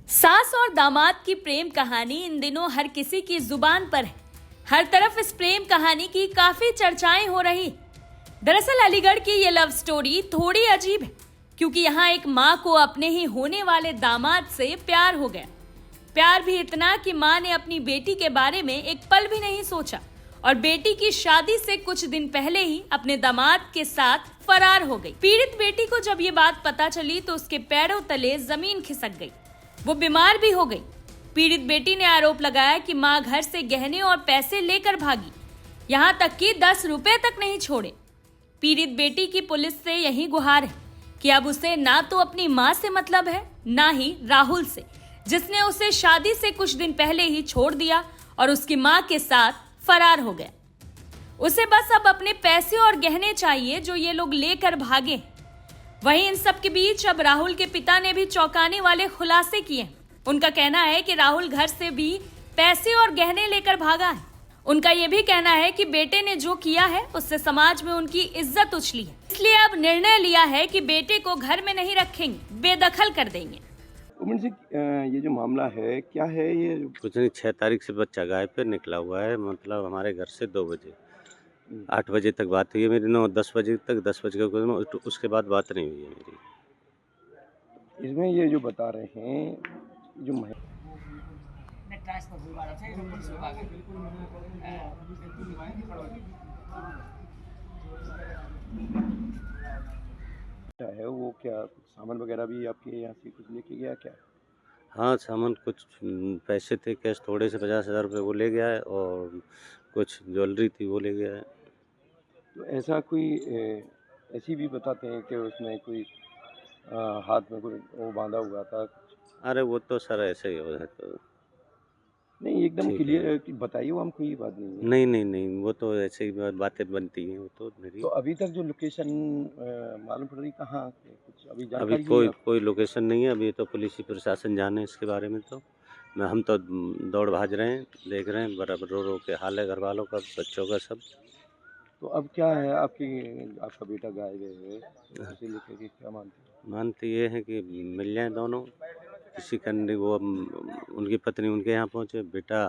सास और दामाद की प्रेम कहानी इन दिनों हर किसी की जुबान पर है। हर तरफ इस प्रेम कहानी की काफी चर्चाएं हो रही। दरअसल अलीगढ़ की ये लव स्टोरी थोड़ी अजीब है, क्योंकि यहाँ एक माँ को अपने ही होने वाले दामाद से प्यार हो गया। प्यार भी इतना कि माँ ने अपनी बेटी के बारे में एक पल भी नहीं सोचा और बेटी की शादी से कुछ दिन पहले ही अपने दामाद के साथ फरार हो गई। पीड़ित बेटी को जब ये बात पता चली तो उसके पैरों तले जमीन खिसक गई। वो बीमार भी हो गई। पीड़ित बेटी ने आरोप लगाया कि मां घर से गहने और पैसे लेकर भागी, यहां तक कि 10 रुपए तक नहीं छोड़े। पीड़ित बेटी की पुलिस से यही गुहार है कि अब उसे ना तो अपनी मां से मतलब है, ना ही राहुल से, जिसने उसे शादी से कुछ दिन पहले ही छोड़ दिया और उसकी मां के साथ फरार हो गया। उसे बस अब अपने पैसे और गहने चाहिए जो ये लोग लेकर भागे। वहीं इन सब के बीच अब राहुल के पिता ने भी चौंकाने वाले खुलासे किए। उनका कहना है कि राहुल घर से भी पैसे और गहने लेकर भागा है। उनका यह भी कहना है कि बेटे ने जो किया है उससे समाज में उनकी इज्जत उछली है, इसलिए अब निर्णय लिया है कि बेटे को घर में नहीं रखेंगे, बेदखल कर देंगे। उमन जी, ये जो मामला है क्या है? ये कुछ नहीं, 6 तारीख से बच्चा गायब पे निकला हुआ है। मतलब हमारे घर से 2 बजे 8 बजे तक बात हुई है मेरी, 9-10 बजे तक, 10 बजे के उसके बाद बात नहीं हुई है मेरी। इसमें ये जो बता रहे हैं जो है वो क्या सामान वगैरह भी आपके यहाँ से कुछ लेके गया क्या? हाँ, सामान कुछ पैसे थे कैश, थोड़े से 50,000 रुपये वो ले गया है और कुछ ज्वेलरी थी वो ले गया है। तो ऐसा कोई ऐसी भी बताते हैं कि उसमें कोई हाथ में कोई वो बांधा हुआ था? अरे वो तो सर ऐसे ही हो है तो नहीं, एकदम क्लियर बताइए, वो हम कोई बात नहीं है। नहीं, वो तो ऐसे ही बातें बनती हैं वो तो मेरी। तो अभी तक जो लोकेशन मालूम पड़ रही कहाँ से, कुछ अभी अभी जानकारी? कोई लोकेशन नहीं है। अभी तो पुलिस प्रशासन जाने इसके बारे में, तो हम तो दौड़ भाज रहे हैं, देख रहे हैं बराबर रो के हाल है घर वालों का, बच्चों का सब। तो अब क्या है, आपका बेटा गायब है, तो उसे लेकर के क्या मानते ये है कि मिल जाए दोनों, किसी करने वो उनकी पत्नी उनके यहाँ पहुँचे। बेटा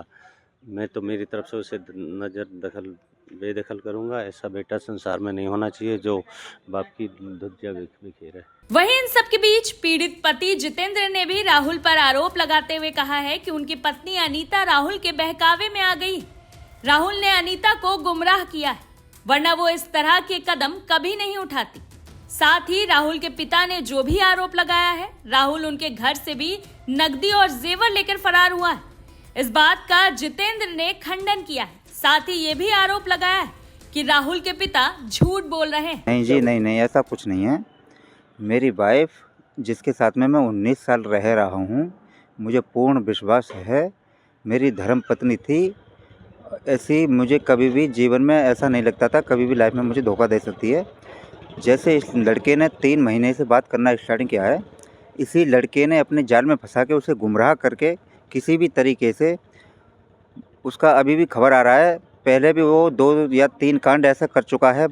मैं तो मेरी तरफ से उसे बेदखल करूँगा। ऐसा बेटा संसार में नहीं होना चाहिए जो बाप की धुज्जा बिखेरे। वहीं इन सब के बीच पीड़ित पति जितेंद्र ने भी राहुल पर आरोप लगाते हुए कहा है कि उनकी पत्नी अनीता राहुल के बहकावे में आ गई। राहुल ने अनीता को गुमराह किया है, वरना वो इस तरह के कदम कभी नहीं उठाती। साथ ही राहुल के पिता ने जो भी आरोप लगाया है, राहुल उनके घर से भी नकदी और जेवर लेकर फरार हुआ है, इस बात का जितेंद्र ने खंडन किया है। साथ ही ये भी आरोप लगाया है कि राहुल के पिता झूठ बोल रहे हैं। नहीं जी, नहीं, ऐसा कुछ नहीं है। मेरी वाइफ जिसके साथ में मैं 19 साल रह रहा हूँ, मुझे पूर्ण विश्वास है, मेरी धर्म पत्नी थी। ऐसी मुझे कभी भी जीवन में ऐसा नहीं लगता था कभी भी लाइफ में मुझे धोखा दे सकती है। जैसे इस लड़के ने 3 महीने से बात करना स्टार्टिंग किया है, इसी लड़के ने अपने जाल में फंसा के उसे गुमराह करके किसी भी तरीके से, उसका अभी भी खबर आ रहा है, पहले भी वो 2 या 3 कांड ऐसा कर चुका है।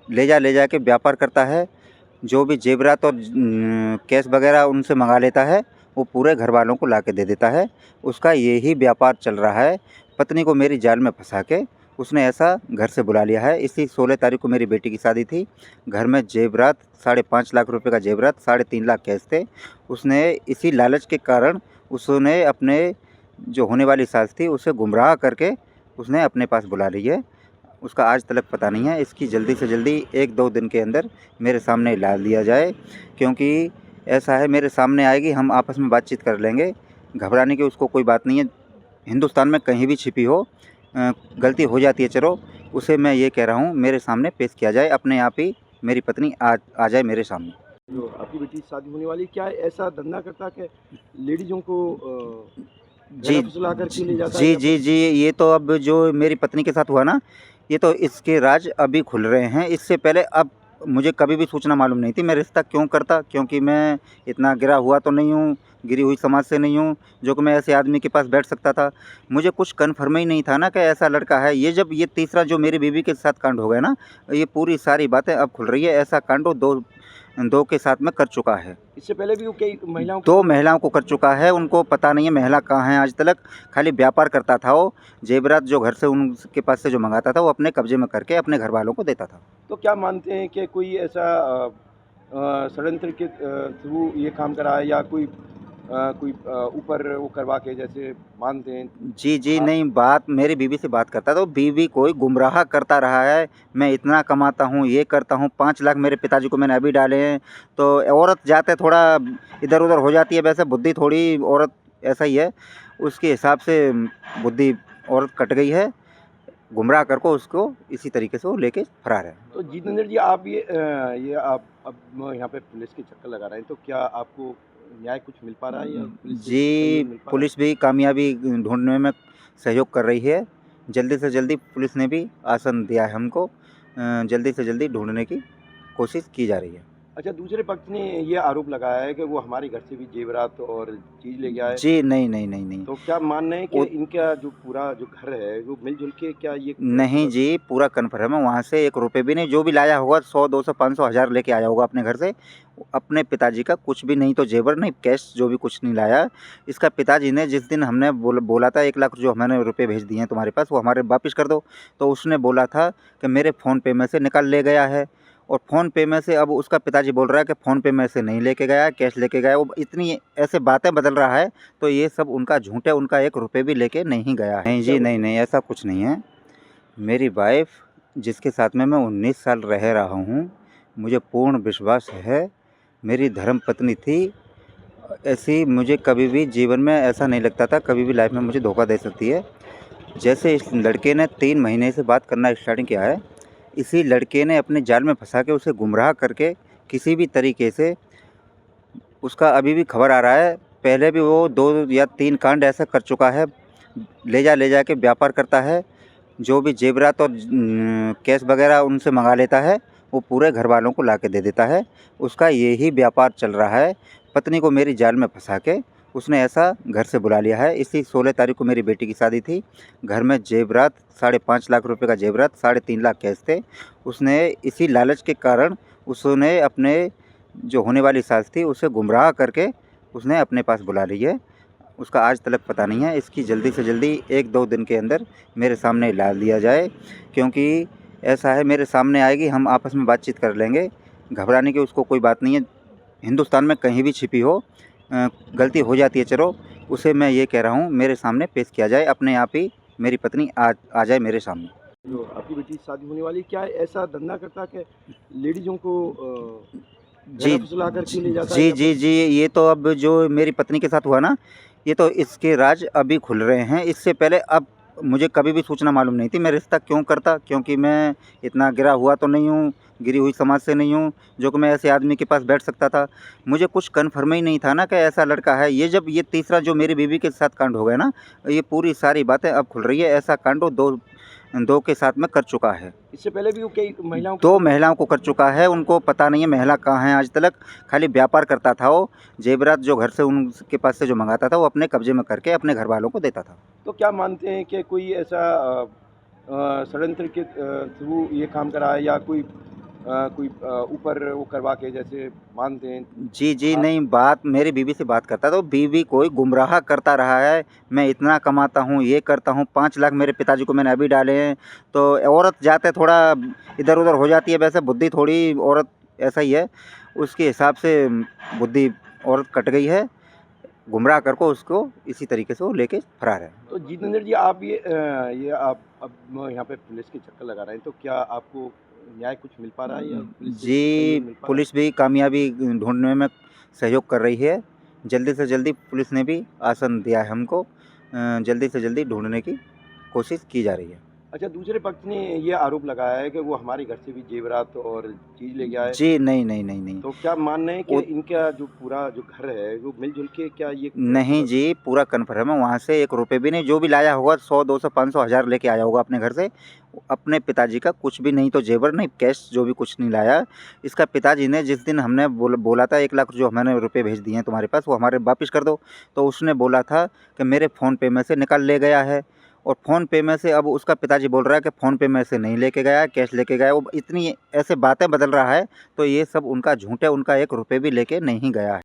ले जा के व्यापार करता है, जो भी जेवरात और कैश वगैरह उनसे मंगा लेता है, वो पूरे घर वालों को ला के दे देता है। उसका यही व्यापार चल रहा है। पत्नी को मेरी जाल में फंसा के उसने ऐसा घर से बुला लिया है। इसी 16 तारीख को मेरी बेटी की शादी थी। घर में जेवरात 5.5 लाख रुपए का जेवरात, 3.5 लाख कैश थे। उसने इसी लालच के कारण उसने अपने जो होने वाली सास थी उसे गुमराह करके उसने अपने पास बुला ली है। उसका आज तक पता नहीं है। इसकी जल्दी से जल्दी 1-2 दिन के अंदर मेरे सामने ला दिया जाए, क्योंकि ऐसा है मेरे सामने आएगी, हम आपस में बातचीत कर लेंगे। घबराने की उसको कोई बात नहीं है। हिंदुस्तान में कहीं भी छिपी हो, गलती हो जाती है, चलो उसे मैं ये कह रहा हूँ मेरे सामने पेश किया जाए, अपने आप ही मेरी पत्नी आ जाए मेरे सामने। जो आपकी बेटी की शादी होने वाली, क्या ऐसा धंधा करता कि लेडीजों को फुसला करके ले जाता है? जी, ये तो अब जो मेरी पत्नी के साथ हुआ ना, ये तो इसके राज अभी खुल रहे हैं। इससे पहले अब मुझे कभी भी सूचना मालूम नहीं थी। मैं रिश्ता क्यों करता, क्योंकि मैं इतना गिरा हुआ तो नहीं हूँ, गिरी हुई समाज से नहीं हूँ जो कि मैं ऐसे आदमी के पास बैठ सकता था। मुझे कुछ कन्फर्म ही नहीं था ना कि ऐसा लड़का है। ये जब ये तीसरा जो मेरी बीवी के साथ कांड हो गया ना, ये पूरी सारी बातें अब खुल रही है। ऐसा कांड 2 दो के साथ में कर चुका है। इससे पहले भी वो कई महिलाओं दो महिलाओं को कर चुका है। उनको पता नहीं है महिला कहाँ है आज तक। खाली व्यापार करता था वो। जेवरात जो घर से उनके पास से जो मंगाता था वो अपने कब्जे में करके अपने घर वालों को देता था। तो क्या मानते हैं कि कोई ऐसा षड्यंत्र के थ्रू ये काम करा है या कोई ऊपर वो करवा के जैसे मानते हैं? जी नहीं, बात मेरी बीवी से बात करता तो बीवी कोई गुमराह करता रहा है। मैं इतना कमाता हूँ, ये करता हूँ, 5 लाख मेरे पिताजी को मैंने अभी डाले हैं। तो औरत जाते थोड़ा इधर उधर हो जाती है, वैसे बुद्धि थोड़ी औरत ऐसा ही है, उसके हिसाब से बुद्धि औरत कट गई है। गुमराह करके उसको इसी तरीके से वो लेके फरार है। तो जितेंद्र जी, आप ये आप अब यहाँ पे पुलिस के चक्कर लगा रहे हैं, तो क्या आपको न्याय कुछ मिल पा रहा है या पुलिस से जी, मिल पा रहा है? पुलिस भी कामयाबी ढूंढने में सहयोग कर रही है। जल्दी से जल्दी पुलिस ने भी आश्वासन दिया है हमको, जल्दी से जल्दी ढूंढने की कोशिश की जा रही है। अच्छा, दूसरे पक्ष ने ये आरोप लगाया है कि वो हमारे घर से भी जेवरात और चीज ले गया है। जी नहीं। तो क्या मानना है कि वो- इनका जो पूरा जो घर है वो मिलजुल के क्या ये नहीं जी, पूरा कन्फर्म है। वहाँ से 1 रुपये भी नहीं। जो भी लाया होगा 100, 200, 500, 1000 लेके आया होगा अपने घर से। अपने पिताजी का कुछ भी नहीं तो जेवर नहीं, कैश जो भी कुछ नहीं लाया। इसका पिताजी ने जिस दिन हमने बोला था 1 लाख जो मैंने रुपए भेज दिए हैं तुम्हारे पास वो हमारे वापस कर दो, तो उसने बोला था कि मेरे फ़ोन पे में से निकाल ले गया है। और फ़ोन पे में से अब उसका पिताजी बोल रहा है कि फ़ोन पे में से नहीं लेके गया है, कैश लेके गया है। वो इतनी ऐसे बातें बदल रहा है, तो ये सब उनका झूठ है। उनका 1 रुपये भी लेके नहीं गया है। नहीं जी, नहीं, ऐसा कुछ नहीं है। मेरी वाइफ़ जिसके साथ में मैं 19 साल रह रहा हूँ, मुझे पूर्ण विश्वास है मेरी धर्म पत्नी थी। ऐसी मुझे कभी भी जीवन में ऐसा नहीं लगता था कभी भी लाइफ में मुझे धोखा दे सकती है। जैसे इस लड़के ने 3 महीने से बात करना स्टार्टिंग किया है, इसी लड़के ने अपने जाल में फंसा के उसे गुमराह करके किसी भी तरीके से उसका अभी भी खबर आ रहा है। पहले भी वो 2 या 3 कांड ऐसा कर चुका है। ले जा के व्यापार करता है। जो भी जेवरात और कैश वगैरह उनसे मंगा लेता है, वो पूरे घर वालों को ला के दे देता है। उसका यही व्यापार चल रहा है। पत्नी को मेरी जाल में फंसा के उसने ऐसा घर से बुला लिया है। इसी 16 तारीख को मेरी बेटी की शादी थी। घर में जेवरात 5.5 लाख रुपए का जेवरात, 3.5 लाख कैश थे। उसने इसी लालच के कारण उसने अपने जो होने वाली सास थी उसे गुमराह करके उसने अपने पास बुला ली है। उसका आज तक पता नहीं है। इसकी जल्दी से जल्दी 1-2 दिन के अंदर मेरे सामने ला दिया जाए, क्योंकि ऐसा है मेरे सामने आएगी, हम आपस में बातचीत कर लेंगे। घबराने की उसको कोई बात नहीं है। हिंदुस्तान में कहीं भी छिपी हो, गलती हो जाती है, चलो उसे मैं ये कह रहा हूँ मेरे सामने पेश किया जाए। अपने आप ही मेरी पत्नी आ जाए मेरे सामने। जो आपकी बेटी की शादी होने वाली, क्या ऐसा धंधा करता कि लेडीजों को जी फुसला करके ले जाता है? जी, ये तो अब जो मेरी पत्नी के साथ हुआ ना, ये तो इसके राज अभी खुल रहे हैं। इससे पहले अब मुझे कभी भी सूचना मालूम नहीं थी। मैं रिश्ता क्यों करता, क्योंकि मैं इतना गिरा हुआ तो नहीं हूँ, गिरी हुई समाज से नहीं हूँ जो कि मैं ऐसे आदमी के पास बैठ सकता था। मुझे कुछ कन्फर्म ही नहीं था ना कि ऐसा लड़का है। ये जब ये तीसरा जो मेरी बीवी के साथ कांड हो गया ना, ये पूरी सारी बातें अब खुल रही है। ऐसा कांड वो दो के साथ में कर चुका है। इससे पहले भी वो कई महिलाओं 2 महिलाओं को कर चुका है। उनको पता नहीं है महिला कहाँ है आज तक। खाली व्यापार करता था वो। जेवरात जो घर से उनके पास से जो मंगाता था वो अपने कब्जे में करके अपने घर वालों को देता था। तो क्या मानते हैं कि कोई ऐसा षड्यंत्र के थ्रू ये काम करा है या कोई ऊपर वो करवा के जैसे मानते हैं? जी नहीं, बात मेरी बीवी से बात करता तो बीवी कोई गुमराह करता रहा है। मैं इतना कमाता हूँ, ये करता हूँ, 5 लाख मेरे पिताजी को मैंने अभी डाले हैं। तो औरत जाते थोड़ा इधर उधर हो जाती है, वैसे बुद्धि थोड़ी औरत ऐसा ही है, उसके हिसाब से बुद्धि औरत कट गई है। गुमराह करके उसको इसी तरीके से वो लेके फरार है। तो जितेंद्र जी, आप आप अब यहाँ पे पुलिस के चक्कर लगा रहे हैं, तो क्या आपको न्याय कुछ मिल पा रहा है या पुलिस से जी, मिल पा रहा है? पुलिस भी कामयाबी ढूंढने में सहयोग कर रही है। जल्दी से जल्दी पुलिस ने भी आश्वासन दिया है हमको, जल्दी से जल्दी ढूंढने की कोशिश की जा रही है। अच्छा, दूसरे पक्ष ने ये आरोप लगाया है कि वो हमारे घर से भी जेवरात और चीज ले गया है। जी नहीं। तो क्या मानना है कि वो- इनका जो पूरा जो घर है वो मिलजुल के क्या ये नहीं जी, पूरा कन्फर्म है। वहाँ से 1 रुपये भी नहीं। जो भी लाया होगा 100, 200, 500, 1000 लेके आया होगा अपने घर से। अपने पिताजी का कुछ भी नहीं तो जेवर नहीं, कैश जो भी कुछ नहीं लाया। इसका पिताजी ने जिस दिन हमने बोला था 1 लाख जो मैंने रुपए भेज दिए हैं तुम्हारे पास वो हमारे वापस कर दो, तो उसने बोला था कि मेरे फ़ोन पे में से निकाल ले गया है। और फ़ोन पे में से अब उसका पिताजी बोल रहा है कि फ़ोन पे में से नहीं लेके गया है, कैश लेके गया है। वो इतनी ऐसे बातें बदल रहा है, तो ये सब उनका झूठ है, उनका 1 रुपये भी लेके नहीं गया है।